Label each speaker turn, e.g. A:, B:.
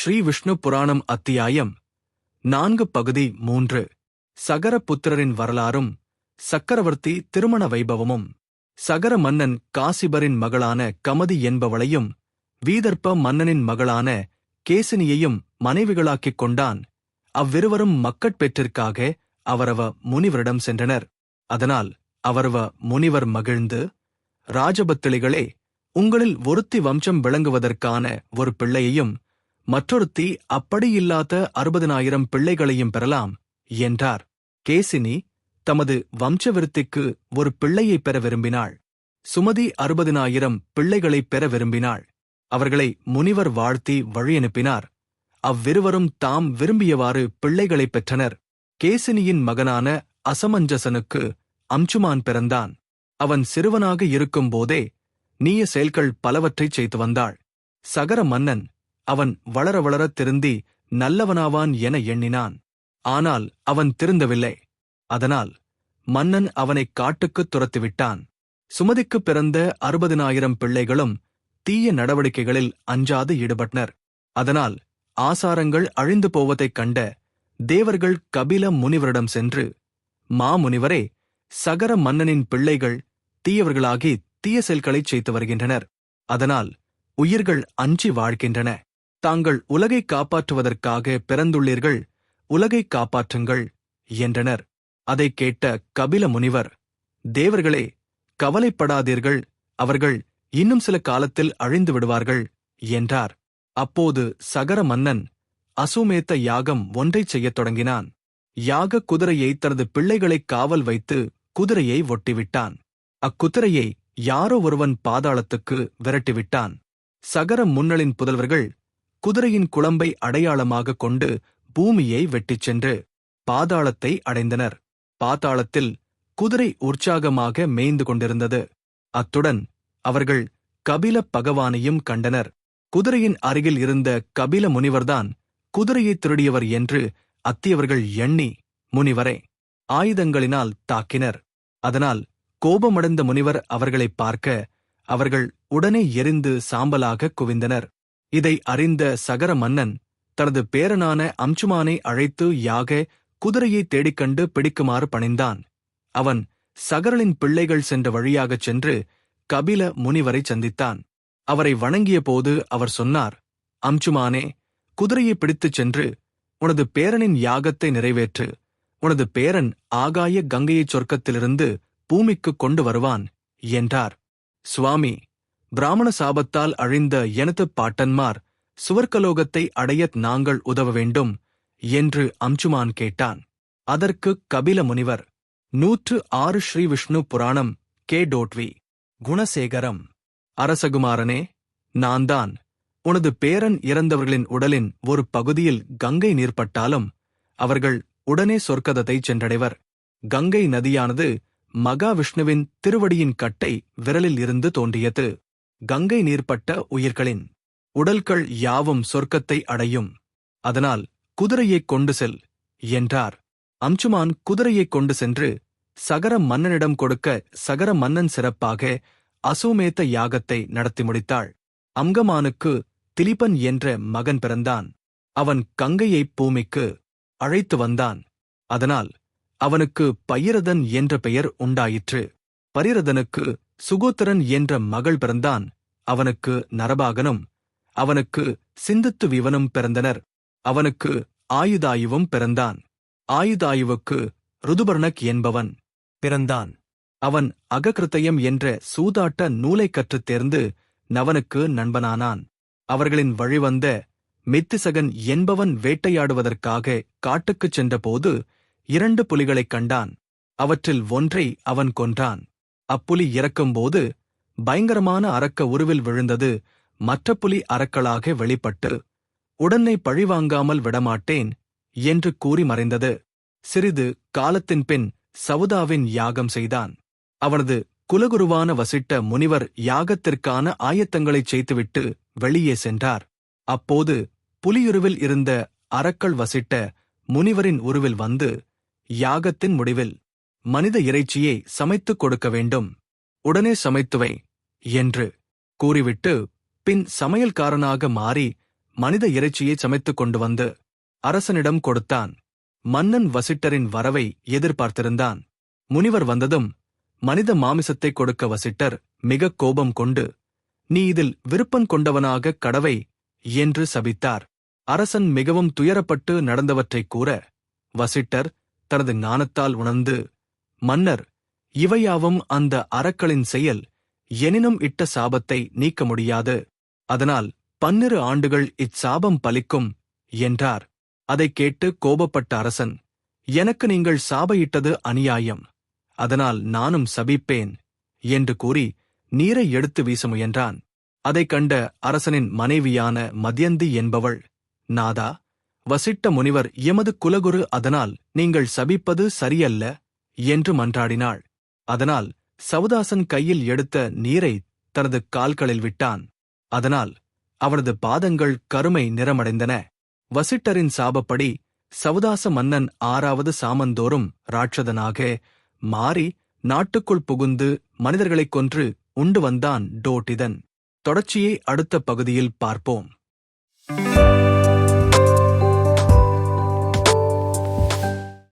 A: ஸ்ரீ விஷ்ணு புராணம் அத்தியாயம் 4 பகுதி 3 சகரபுத்திரரின் வரலாறும் சக்கரவர்த்தி திருமண வைபவமும். சகர மன்னன் காசிபரின் மகளான கமதி என்பவளையும் வீதர்ப்ப மன்னனின் மகளான கேசினியையும் மனைவிகளாக்கிக் கொண்டான். அவ்விருவரும் மக்கட்பேற்றிற்காக அவரவ முனிவரிடம் சென்றனர். அதனால் அவரவ முனிவர் மகிழ்ந்து, ராஜபத்திளிகளே, உங்களில் ஒருத்தி வம்சம் விளங்குவதற்கான ஒரு பிள்ளையையும் மற்றொருத்தி அப்படியில்லாத 60,000 பிள்ளைகளையும் பெறலாம் என்றார். கேசினி தமது வம்சவிருத்திக்கு ஒரு பிள்ளையைப் பெற விரும்பினாள். சுமதி 60,000 பிள்ளைகளைப் பெற விரும்பினாள். அவர்களை முனிவர் வாழ்த்தி வழியனுப்பினார். அவ்விருவரும் தாம் விரும்பியவாறு பிள்ளைகளைப் பெற்றனர். கேசினியின் மகனான அசமஞ்சசனுக்கு அம்சுமான் பிறந்தான். அவன் சிறுவனாக இருக்கும்போதே நீய செயல்கள் பலவற்றைச் செய்து வந்தாள். சகர மன்னன் அவன் வளர வளர திருந்தி நல்லவனாவான் என எண்ணினான். ஆனால் அவன் திருந்தவில்லை. அதனால் மன்னன் அவனைக் காட்டுக்குத் துரத்திவிட்டான். சுமதிக்குப் பிறந்த 60,000 பிள்ளைகளும் தீய நடவடிக்கைகளில் அஞ்சாது ஈடுபட்டனர். அதனால் ஆசாரங்கள் அழிந்து போவதைக் கண்ட தேவர்கள் கபில முனிவரிடம் சென்று, மாமுனிவரே, சகர மன்னனின் பிள்ளைகள் தீயவர்களாகி தீய செயல்களைச் செய்து வருகின்றனர். அதனால் உயிர்கள் அஞ்சி வாழ்கின்றன. தாங்கள் உலகைக் காப்பாற்றுவதற்காக பிறந்துள்ளீர்கள், உலகைக் காப்பாற்றுங்கள் என்றனர். அதைக் கேட்ட கபில முனிவர், தேவர்களே, கவலைப்படாதீர்கள், அவர்கள் இன்னும் சில காலத்தில் அழிந்து விடுவார்கள் என்றார். அப்போது சகர மன்னன் அசுமேத்த யாகம் ஒன்றைச் செய்யத் தொடங்கினான். யாக குதிரையை தனது பிள்ளைகளைக் காவல் வைத்து குதிரையை ஒட்டிவிட்டான். அக்குதிரையை யாரோ ஒருவன் பாதாளத்துக்கு விரட்டிவிட்டான். சகர முன்னலின் புதல்வர்கள் குதிரையின் குளம்பை அடையாளமாகக் கொண்டு பூமியை வெட்டிச் சென்று பாதாளத்தை அடைந்தனர். பாதாளத்தில் குதிரை உற்சாகமாக மேய்ந்து கொண்டிருந்தது. அத்துடன் அவர்கள் கபில பகவானையும் கண்டனர். குதிரையின் அருகில் இருந்த கபில முனிவர்தான் குதிரையை திருடியவர் என்று அத்தியவர்கள் எண்ணி முனிவரை ஆயுதங்களினால் தாக்கினர். அதனால் கோபமடைந்த முனிவர் அவர்களைப் பார்க்க அவர்கள் உடனே எரிந்து சாம்பலாக குவிந்தனர். இதை அறிந்த சகர மன்னன் தனது பேரனான அம்சுமானை அழைத்து யாக குதிரையை தேடிக்கண்டு பிடிக்குமாறு பணிந்தான். அவன் சகரலின் பிள்ளைகள் சென்ற வழியாகச் சென்று கபில முனிவரை சந்தித்தான். அவரை வணங்கிய போது அவர் சொன்னார், அம்சுமானே, குதிரையை பிடித்துச் சென்று உனது பேரனின் யாகத்தை நிறைவேற்று. உனது பேரன் ஆகாய கங்கையைச் சொர்க்கத்திலிருந்து பூமிக்குக் கொண்டு வருவான் என்றார். சுவாமி, பிராமண சாபத்தால் அழிந்த எனது பாட்டன்மார் சுவர்க்கலோகத்தை அடையத் நாங்கள் உதவ வேண்டும் என்று அம்சுமான் கேட்டான். அதற்கு கபில முனிவர், 106 ஸ்ரீ விஷ்ணு புராணம் கே.வி. குணசேகரம். அரசகுமாரனே, நான்தான். உனது பேரன் இறந்தவர்களின் உடலின் ஒரு பகுதியில் கங்கை நீர்ப்பட்டாலும் அவர்கள் உடனே சொர்க்கத்தை சென்றடைவர். கங்கை நதியானது மகாவிஷ்ணுவின் திருவடியின் கட்டை விரலில் இருந்து தோன்றியது. கங்கை நீர்ப்பட்ட உயிர்களின் உடல்கள் யாவும் சொர்க்கத்தை அடையும். அதனால் குதிரையைக் கொண்டு செல் என்றார். அம்சுமான் குதிரையைக் கொண்டு சென்று சகர மன்னனிடம் கொடுக்க சகர மன்னன் சிறப்பாக அசுமேத்த யாகத்தை நடத்தி முடித்தாள். அம்கமானுக்கு திலிபன் என்ற மகன் பிறந்தான். அவன் கங்கையைப் பூமிக்கு அழைத்து வந்தான். அதனால் அவனுக்கு பயிரதன் என்ற பெயர் உண்டாயிற்று. பரிரதனுக்கு சுகோத்திரன் என்ற மகள் பிறந்தான். அவனுக்கு நரபாகனும் அவனுக்கு சிந்துத்து விவனும் பிறந்தனர். அவனுக்கு ஆயுதாயுவும் பிறந்தான். ஆயுதாயுவுக்கு ருதுபர்ணக் என்பவன் பிறந்தான். அவன் அககிருத்தயம் என்ற சூதாட்ட நூலைக் கற்றுத் தேர்ந்து நவனுக்கு நண்பனானான். அவர்களின் வழிவந்த மித்திசகன் என்பவன் வேட்டையாடுவதற்காக காட்டுக்குச் சென்றபோது 2 புலிகளைக் கண்டான். அவற்றில் ஒன்றை அவன் கொன்றான். அப்புலி இறக்கும்போது பயங்கரமான அரக்க உருவில் விழுந்தது. மற்ற புலி அரக்களாக வெளிப்பட்டு, உடனே பழிவாங்காமல் விடமாட்டேன் என்று கூறி மறைந்தது. சிறிது காலத்தின் பின் சவுதாவின் யாகம் செய்தான். அவனது குலகுருவான வசிட்ட முனிவர் யாகத்திற்கான ஆயத்தங்களைச் செய்துவிட்டு வெளியே சென்றார். அப்போது புலியுருவில் இருந்த அரக்கல் வசிட்ட முனிவரின் உருவில் வந்து, யாகத்தின் முடிவில் மனித இறைச்சியை சமைத்துக் கொடுக்க வேண்டும், உடனே சமைத்துவை என்று கூறிவிட்டு பின் சமையல்காரனாக மாறி மனித இறைச்சியை சமைத்துக் கொண்டு வந்து அரசனிடம் கொடுத்தான். மன்னன் வசிட்டரின் வரவை எதிர்பார்த்திருந்தான். முனிவர் வந்ததும் மனித மாமிசத்தை கொடுக்க வசிட்டர் மிக கோபம் கொண்டு, "நீ இதில் விருப்பம் கொண்டவனாக கடவை" என்று சபித்தார். அரசன் மிகவும் துயரப்பட்டு நடந்தவற்றைக் கூற, வசிட்டர் தனது ஞானத்தால் உணர்ந்து, "மன்னர், இவையாவும் அந்த அரக்களின் செயல். எனினும் இட்ட சாபத்தை நீக்க முடியாது. அதனால் 12 ஆண்டுகள் இச்சாபம் பலிக்கும்" என்றார். அதைக் கேட்டு கோபப்பட்ட அரசன், "எனக்கு நீங்கள் சாபையிட்டது அநியாயம். அதனால் நானும் சபிப்பேன்" என்று கூறி நீரை எடுத்து வீச முயன்றான். அதைக் கண்ட அரசனின் மனைவியான மத்யந்தி என்பவள், "நாதா, வசிட்ட முனிவர் எமது குலகுரு, அதனால் நீங்கள் சபிப்பது சரியல்ல" என்று மன்றாடினாள். அதனால் சவுதாசன் கையில் எடுத்த நீரை தனது கால்களில் விட்டான். அதனால் அவனது பாதங்கள் கருமை நிறமடைந்தன. வசிட்டரின் சாபப்படி சவுதாச மன்னன் 6வது சாமந்தோறும் ராட்சதனாக மாறி நாட்டுக்குள் புகுந்து மனிதர்களைக் கொன்று உண்டு வந்தான். டோட்டிதன் தொடர்ச்சியை அடுத்த பகுதியில் பார்ப்போம்.